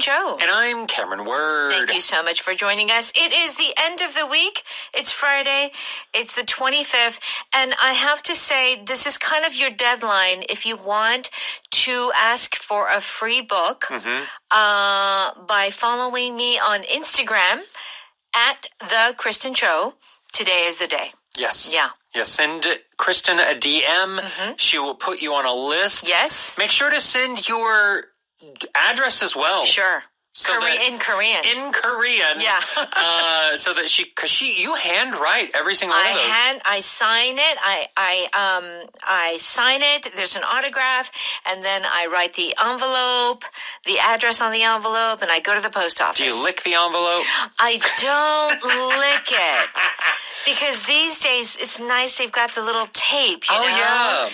Joe. And I'm Cameron Word. Thank you so much for joining us. It is the end of the week. It's Friday. It's the 25th. And I have to say, this is kind of your deadline if you want to ask for a free book by following me on Instagram at The Kristen Cho. Today is the day. Yes. Yeah. Yes, send Kristen a DM. She will put you on a list. Yes. Make sure to send your address as well. Sure. So in Korean. In Korean. Yeah. So that you handwrite every single one of those. I sign it. I sign it. There's an autograph, and then I write the envelope, the address on the envelope, and I go to the post office. Do you lick the envelope? I don't lick it. Because these days, it's nice they've got the little tape, you know? Yeah.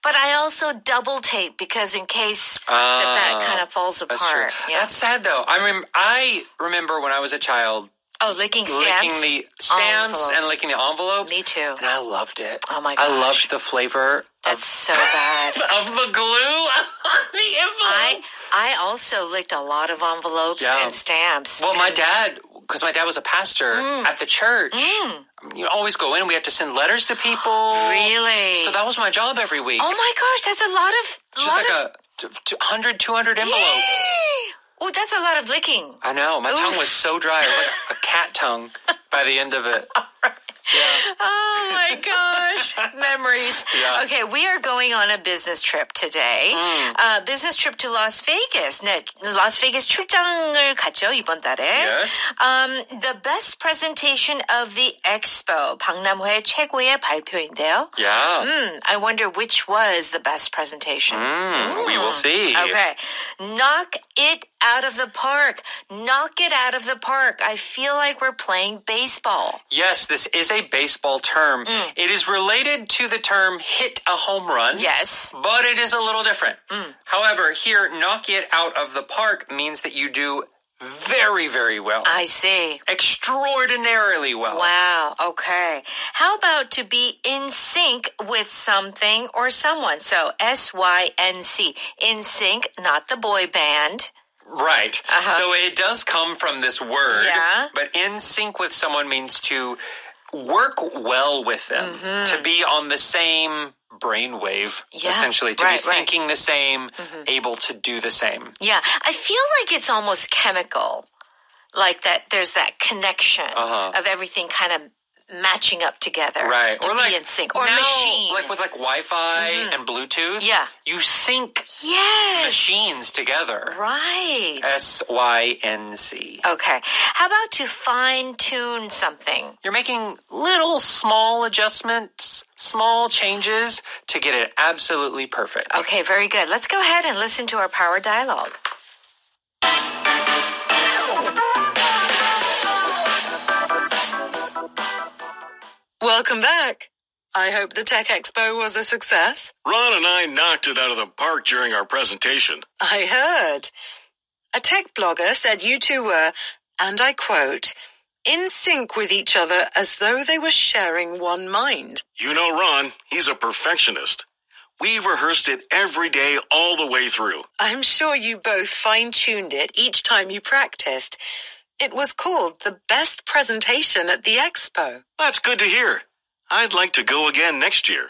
But I also double tape because in case that kind of falls apart. That's true. Yeah. That's sad, though. I remember when I was a child. Oh, licking stamps? Licking the stamps envelopes. and licking the envelopes. Me too. And I loved it. Oh, my gosh. I loved the flavor. That's so bad. Of the glue on the envelope. I also licked a lot of envelopes and stamps. Well, my dad, because my dad was a pastor at the church, you always go in and we had to send letters to people. Really? So that was my job every week. Oh, my gosh, that's a lot of... Just 100, 200 envelopes. Oh, that's a lot of licking. I know. My tongue was so dry. It was like a cat tongue by the end of it. Yeah. Oh, my gosh. Memories. Yeah. Okay, we are going on a business trip today. Business trip to Las Vegas. 네, Las Vegas 출장을 갔죠, 이번 달에. Yes. The best presentation of the expo. 박람회 최고의 발표인데요. Yeah. I wonder which was the best presentation. We will see. Okay. Knock it out of the park. Knock it out of the park. I feel like we're playing baseball. Yes, this is a baseball term. It is related to the term hit a home run. Yes. But it is a little different. However, here, knock it out of the park means that you do very, very well. I see. Extraordinarily well. Wow. Okay. How about to be in sync with something or someone? So SYNC. In sync, not the boy band. Right. So it does come from this word. Yeah. But in sync with someone means to work well with them, to be on the same brainwave, essentially, to be thinking the same, able to do the same. Yeah. I feel like it's almost chemical, like that there's that connection of everything kind of matching up together to be in sync. Or now, machine. Like with Wi-Fi and Bluetooth, you sync machines together. Right. SYNC. Okay. How about to fine-tune something? You're making little small adjustments, small changes to get it absolutely perfect. Okay, very good. Let's go ahead and listen to our power dialogue. Welcome back. I hope the Tech Expo was a success. Ron and I knocked it out of the park during our presentation. I heard. A tech blogger said you two were, and I quote, in sync with each other as though they were sharing one mind. You know Ron, he's a perfectionist. We rehearsed it every day all the way through. I'm sure you both fine-tuned it each time you practiced. It was called the best presentation at the expo. That's good to hear. I'd like to go again next year.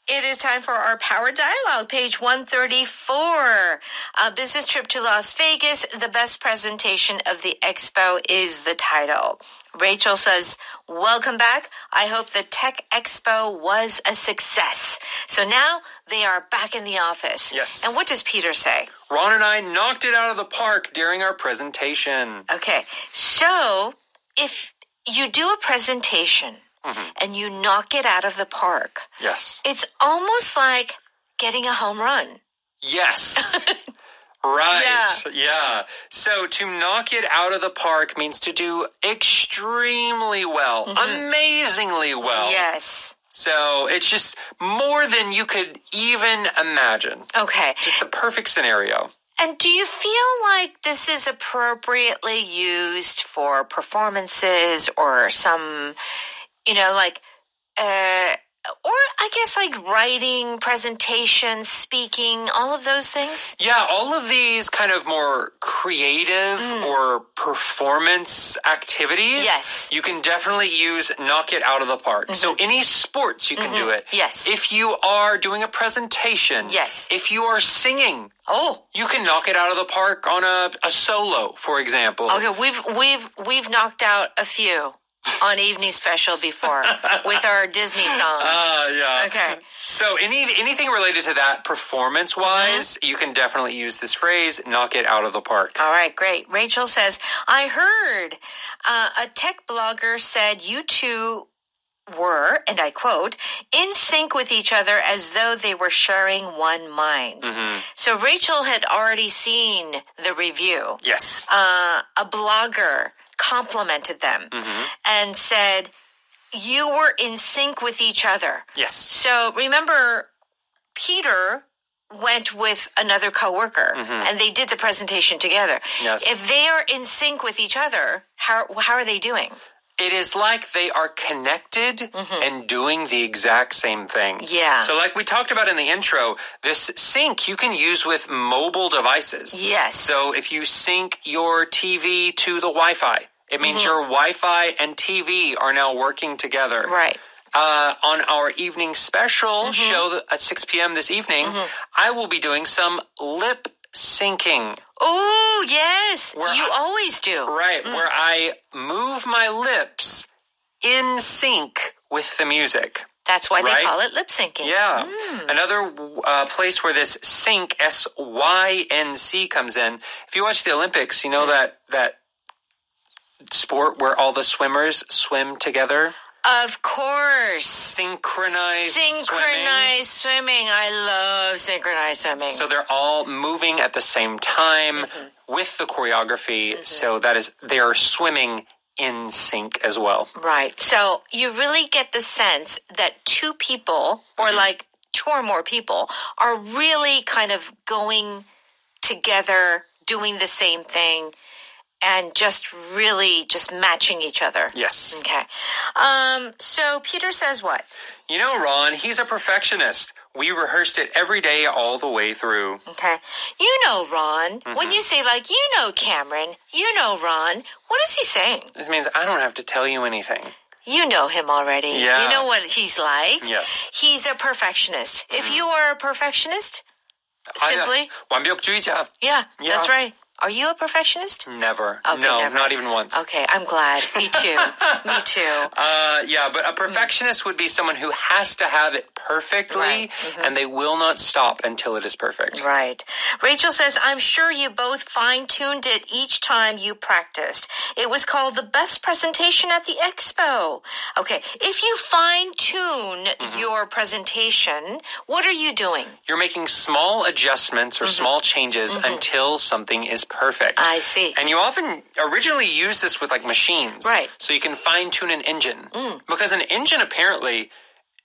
It is time for our power dialogue, page 134. A business trip to Las Vegas, the best presentation of the expo is the title. Rachel says, welcome back. I hope the Tech Expo was a success. So now they are back in the office. Yes. And what does Peter say? Ron and I knocked it out of the park during our presentation. Okay. So if you do a presentation and you knock it out of the park, yes, it's almost like getting a home run. Yes. Right. Yeah. So to knock it out of the park means to do extremely well, amazingly well. Yes. So it's just more than you could even imagine. Okay. Just the perfect scenario. And do you feel like this is appropriately used for performances or some, guess like writing, presentation, speaking, all of those things? Yeah, all of these kind of more creative or performance activities. Yes. You can definitely use knock it out of the park. So any sports, you can do it. Yes. If you are doing a presentation. Yes. If you are singing. Oh. You can knock it out of the park on a solo, for example. Okay, we've knocked out a few on Evening Special before with our Disney songs. Yeah. Okay. So anything related to that performance-wise, you can definitely use this phrase, knock it out of the park. All right, great. Rachel says, I heard a tech blogger said you two were, and I quote, in sync with each other as though they were sharing one mind. So Rachel had already seen the review. Yes. A blogger complimented them and said, you were in sync with each other. Yes. So remember, Peter went with another coworker and they did the presentation together. Yes. If they are in sync with each other, how are they doing? It is like they are connected and doing the exact same thing. Yeah. So like we talked about in the intro, this sync you can use with mobile devices. Yes. So if you sync your TV to the Wi-Fi, it means your Wi-Fi and TV are now working together. Right. On our evening special show at 6 p.m. this evening, I will be doing some lip syncing. Oh, yes. You always do. Right, where I move my lips in sync with the music. That's why they call it lip syncing. Yeah. Another place where this sync, S-Y-N-C, comes in. If you watch the Olympics, you know that sport where all the swimmers swim together? Of course. Synchronized swimming. I love synchronized swimming. So they're all moving at the same time with the choreography. So they are swimming in sync as well. Right. So you really get the sense that two people or like two or more people are really kind of going together, doing the same thing. And just really matching each other. Yes. Okay. So Peter says what? You know, Ron, he's a perfectionist. We rehearsed it every day all the way through. Okay. You know, Ron, when you say like, you know, Cameron, you know, Ron, what is he saying? This means I don't have to tell you anything. You know him already. Yeah. You know what he's like. Yes. He's a perfectionist. If you are a perfectionist, simply. 완벽주의자. Yeah, that's right. Are you a perfectionist? Never. Okay, no, never. Not even once. Okay, I'm glad. Me too. Me too. Yeah, but a perfectionist would be someone who has to have it perfectly, and they will not stop until it is perfect. Right. Rachel says, I'm sure you both fine-tuned it each time you practiced. It was called the best presentation at the expo. Okay, if you fine-tune your presentation, what are you doing? You're making small adjustments or small changes until something is perfect. I see. And you often originally use this with like machines. Right. So you can fine tune an engine. Because an engine apparently,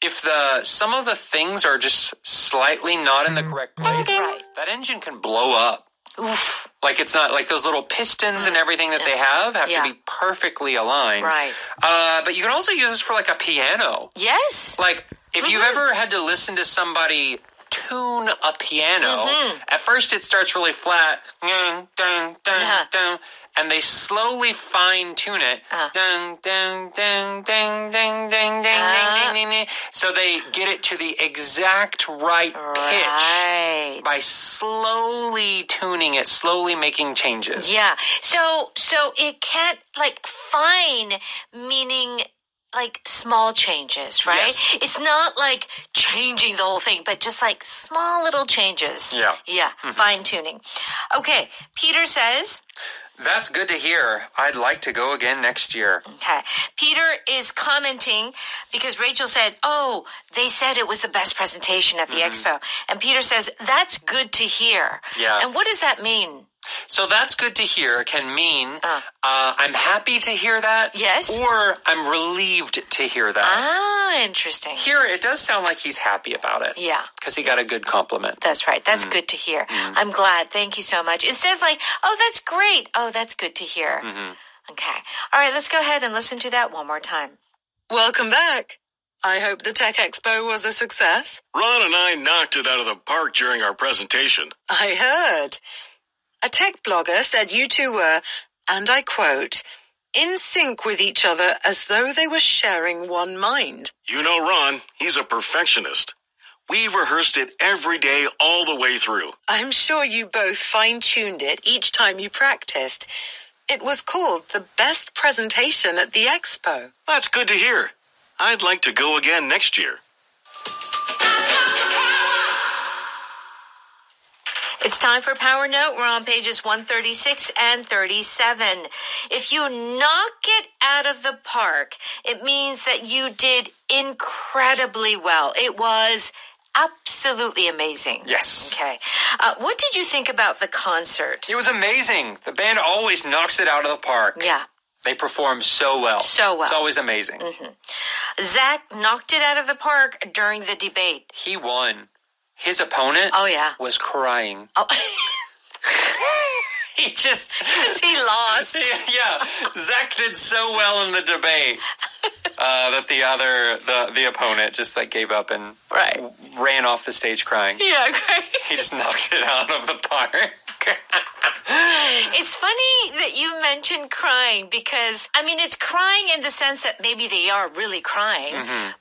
if some of the things are just slightly not in the correct place, that engine can blow up. Oof. Like it's not like those little pistons and everything that they have to be perfectly aligned. Right. But you can also use this for like a piano. Yes. Like if you've ever had to listen to somebody tune a piano, at first it starts really flat, and they slowly fine tune it, so they get it to the exact right pitch by slowly tuning it, slowly making changes. Yeah. So it can't like fine meaning like small changes, right? Yes. It's not like changing the whole thing, but just like small little changes. Yeah. Yeah. Fine tuning. Okay. Peter says, that's good to hear. I'd like to go again next year. Okay. Peter is commenting because Rachel said, oh, they said it was the best presentation at the expo. And Peter says, that's good to hear. Yeah. And what does that mean? So that's good to hear can mean I'm happy to hear that. Yes. Or I'm relieved to hear that. Ah, interesting. Here, it does sound like he's happy about it. Yeah. Because he got a good compliment. That's right. That's good to hear. I'm glad. Thank you so much. Instead of like, oh, that's great. Oh, that's good to hear. Okay. All right, let's go ahead and listen to that one more time. Welcome back. I hope the Tech Expo was a success. Ron and I knocked it out of the park during our presentation. I heard. A tech blogger said you two were, and I quote, in sync with each other as though they were sharing one mind. You know Ron, he's a perfectionist. We rehearsed it every day all the way through. I'm sure you both fine-tuned it each time you practiced. It was called the best presentation at the expo. That's good to hear. I'd like to go again next year. It's time for Power Note. We're on pages 136 and 37. If you knock it out of the park, it means that you did incredibly well. It was absolutely amazing. Yes. Okay. What did you think about the concert? It was amazing. The band always knocks it out of the park. Yeah. They perform so well. So well. It's always amazing. Mm-hmm. Zach knocked it out of the park during the debate. He won. His opponent was crying. Oh. He just... he lost. Yeah. Zach did so well in the debate that the opponent just gave up and ran off the stage crying. Yeah, great. He just knocked it out of the park. It's funny that you mentioned crying because, it's crying in the sense that maybe they are really crying,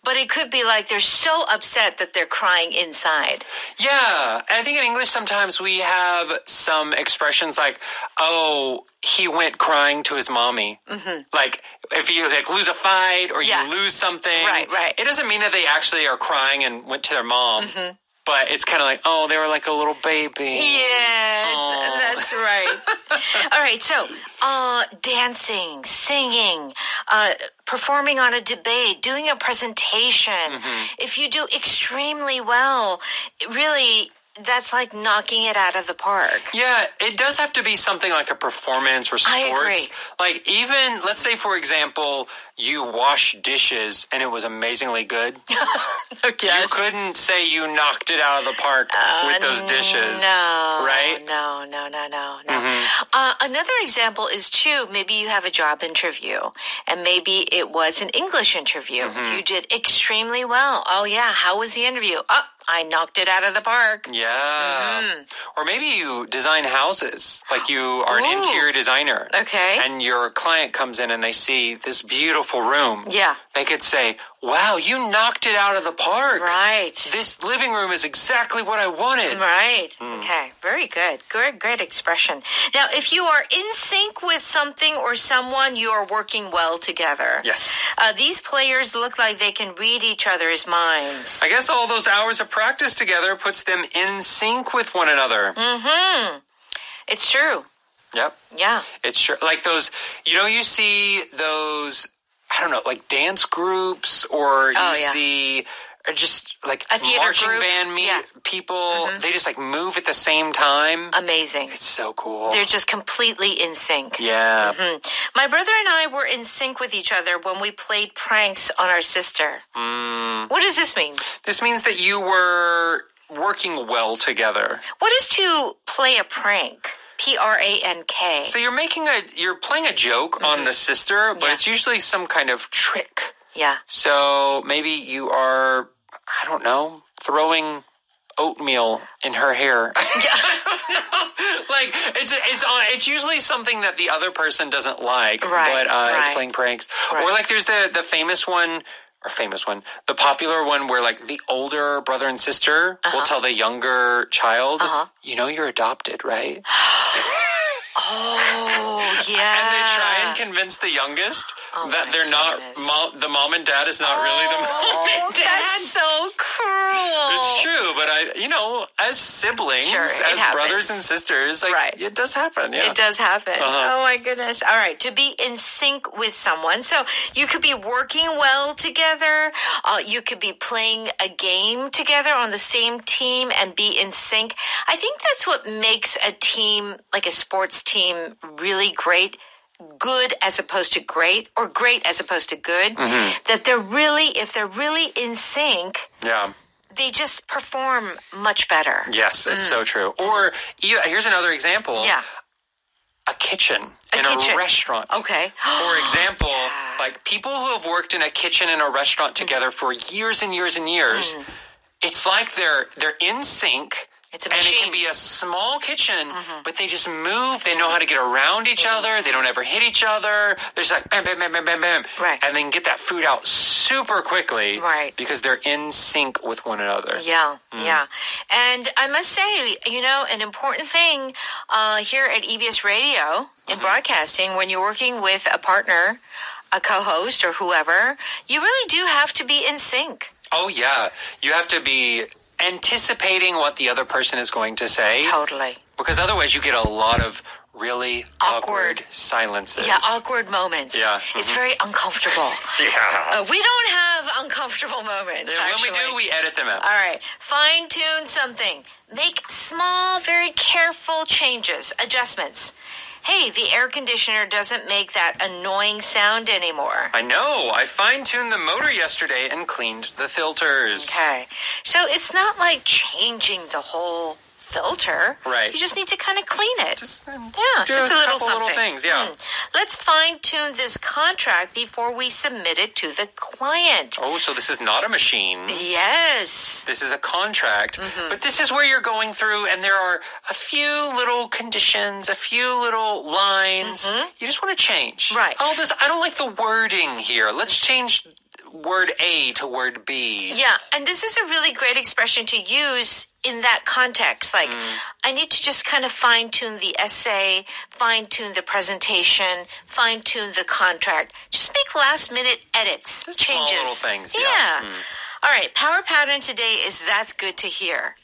but it could be like they're so upset that they're crying inside. Yeah. I think in English sometimes we have some expressions like, oh, he went crying to his mommy. Mm-hmm. Like if you lose a fight or you lose something. Right. It doesn't mean that they actually are crying and went to their mom. Mm-hmm. But it's kind of like, oh, they were like a little baby. Yes, that's right. All right, so dancing, singing, performing on a debate, doing a presentation. Mm-hmm. If you do extremely well, really, that's like knocking it out of the park. Yeah, it does have to be something like a performance or sports. I agree. Like even, let's say, for example, you wash dishes and it was amazingly good. Yes. You couldn't say you knocked it out of the park with those dishes. No. Right? No. Mm-hmm. Another example is, too, maybe you have a job interview and maybe it was an English interview. Mm-hmm. You did extremely well. Oh, yeah. How was the interview? Oh, I knocked it out of the park. Yeah. Mm-hmm. Or maybe you design houses. Like you are an interior designer. Okay. And your client comes in and they see this beautiful room. Yeah. They could say, wow, you knocked it out of the park. Right. This living room is exactly what I wanted. Right. Okay. Very good. Great expression. Now, if you are in sync with something or someone, you are working well together. Yes. These players look like they can read each other's minds. I guess all those hours of practice together puts them in sync with one another. Mm-hmm. It's true. Yep. Yeah. It's true. Like those, you see those, I don't know, like dance groups or you see or just like a theater marching group. Band people. They just move at the same time. Amazing. It's so cool. They're just completely in sync. Yeah. Mm-hmm. My brother and I were in sync with each other when we played pranks on our sister. What does this mean? This means that you were working well together. What is to play a prank? P-R-A-N-K. So you're playing a joke on the sister, but it's usually some kind of trick. Yeah. So maybe you are, I don't know, throwing oatmeal in her hair. Like it's usually something that the other person doesn't like, but it's playing pranks. Right. Or like there's the famous one. The popular one where like the older brother and sister will tell the younger child, you're adopted, right? Oh, yeah. And they try and convince the youngest that they're not, the mom and dad is not really the mom and dad. That's so cruel. It's true, but as siblings, as brothers and sisters, it does happen. Yeah. It does happen. Oh my goodness. All right. To be in sync with someone. So you could be working well together. You could be playing a game together on the same team and be in sync. I think that's what makes a team, like a sports team, really great. Good as opposed to great, or great as opposed to good. That if they're really in sync, they just perform much better. Yes, it's so true. Or here's another example. Yeah. a kitchen in a restaurant. Okay. For example, like people who have worked in a kitchen in a restaurant together for years and years and years, it's like they're in sync. It's a and machine. it can be a small kitchen, but they just move. They know how to get around each other. They don't ever hit each other. They're just like bam, bam, bam, bam, bam, bam. Right. And they can get that food out super quickly. Right. Because they're in sync with one another. Yeah, yeah. And I must say, an important thing here at EBS Radio in broadcasting, when you're working with a partner, a co-host, or whoever, you really do have to be in sync. Oh, yeah. You have to be anticipating what the other person is going to say. Totally. Because otherwise you get a lot of really awkward silences. Yeah, awkward moments. Yeah. It's very uncomfortable. Yeah. We don't have uncomfortable moments, actually. When we do, we edit them out. All right. Fine-tune something. Make small, very careful changes, adjustments. Hey, the air conditioner doesn't make that annoying sound anymore. I know. I fine-tuned the motor yesterday and cleaned the filters. Okay. So it's not like changing the whole filter. Right. You just need to kind of clean it. Just a little something. Little things, yeah. Let's fine-tune this contract before we submit it to the client. Oh, so this is not a machine. Yes. This is a contract. But this is where you're going through, and there are a few little conditions, a few little lines. You just want to change. Right. I don't like the wording here. Let's change word A to word B. Yeah, and this is a really great expression to use in that context. Like, I need to just kind of fine-tune the essay, fine-tune the presentation, fine-tune the contract. Just make last-minute edits, Just changes. Small little things, yeah. All right, power pattern today is that's good to hear.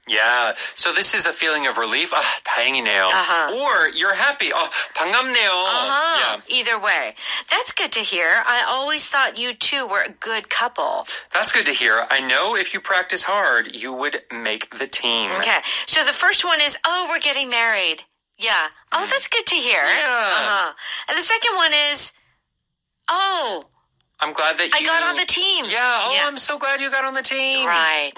Yeah, so this is a feeling of relief. 다행이네요. Or you're happy. 반갑네요. Yeah. Either way. That's good to hear. I always thought you two were a good couple. That's good to hear. I know if you practice hard, you would make the team. Okay, so the first one is, we're getting married. Yeah. Oh, that's good to hear. Yeah. And the second one is, I'm glad that I got on the team. Yeah. I'm so glad you got on the team. Right.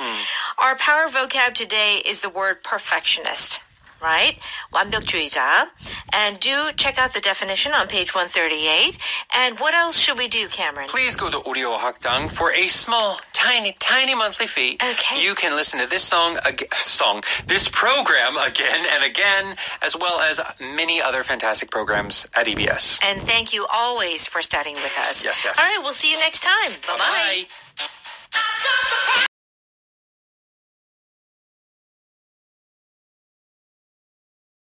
Our power vocab today is the word perfectionist. Right? 완벽주의자. And do check out the definition on page 138. And what else should we do, Cameron? Please go to Audio Hakdang for a small, tiny, tiny monthly fee. Okay. You can listen to this this program again and again, as well as many other fantastic programs at EBS. And thank you always for studying with us. Yes. All right, we'll see you next time. Bye-bye. Bye-bye.